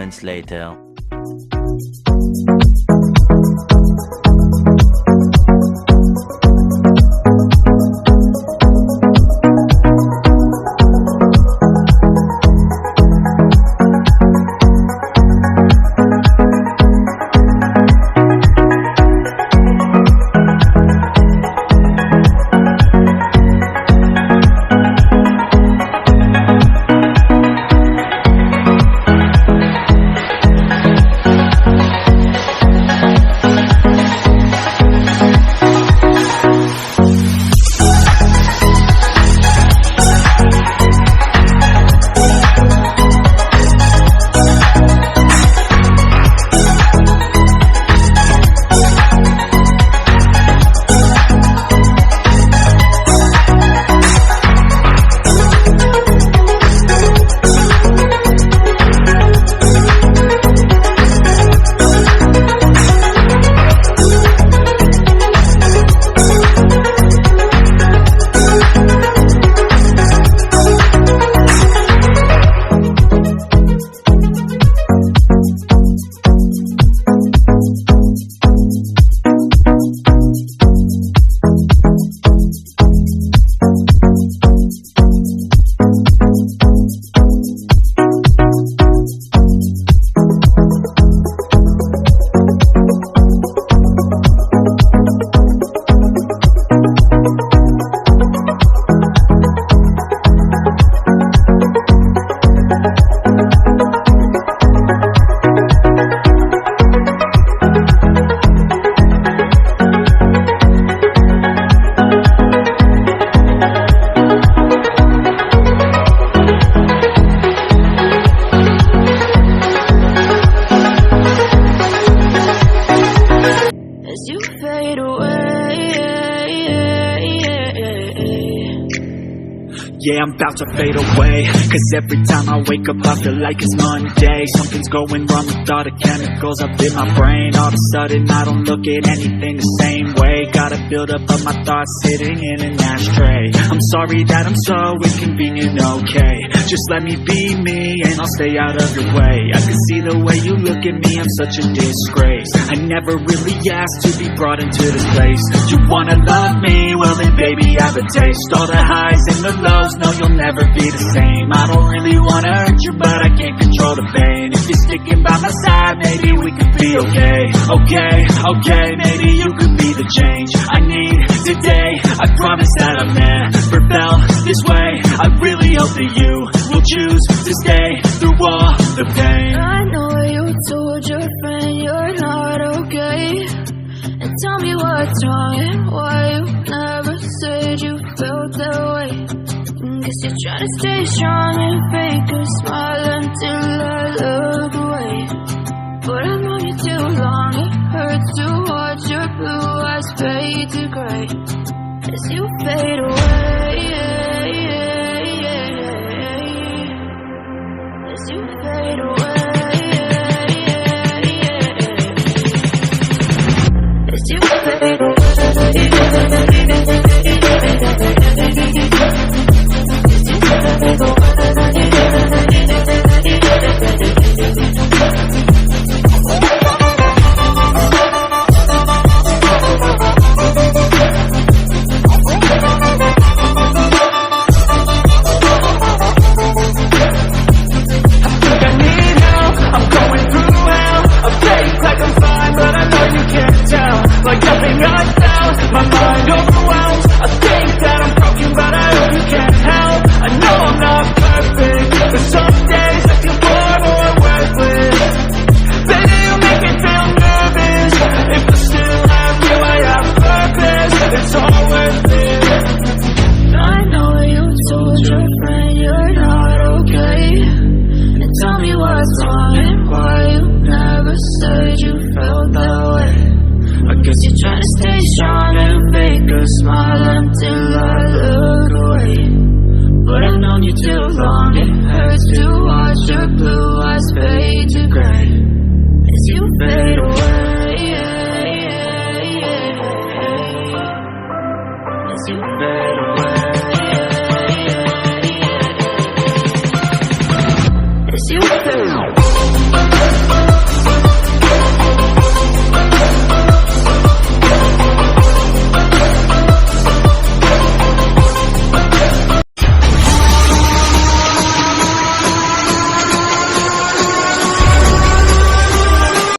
moments later. Yeah, I'm about to fade away, cause every time I wake up I feel like it's Monday. Something's going wrong with all the chemicals up in my brain. All of a sudden I don't look at anything the same way. Gotta build up of my thoughts sitting in an ashtray. I'm sorry that I'm so inconvenient, okay. Just let me be me and I'll stay out of your way. I can see the way you look at me, I'm such a disgrace. I never really asked to be brought into this place. You wanna love me? Well then baby I have a taste. All the highs and the lows, no you'll never be the same. I don't really wanna hurt you but I can't control the pain. If you're sticking by my side maybe we could be okay. Okay, maybe you could be the change I need today. I promise that I've never felt this way. I really hope that you will choose to stay through all the pain. I know you told your friend you're not okay, and tell me what's wrong and why you never said you felt that way. Guess you're trying to stay strong and fake a smile until I look away. But I've known you too long, it hurts to watch your blue eyes fade to gray as you fade away. As you fade away. As you fade away. you through.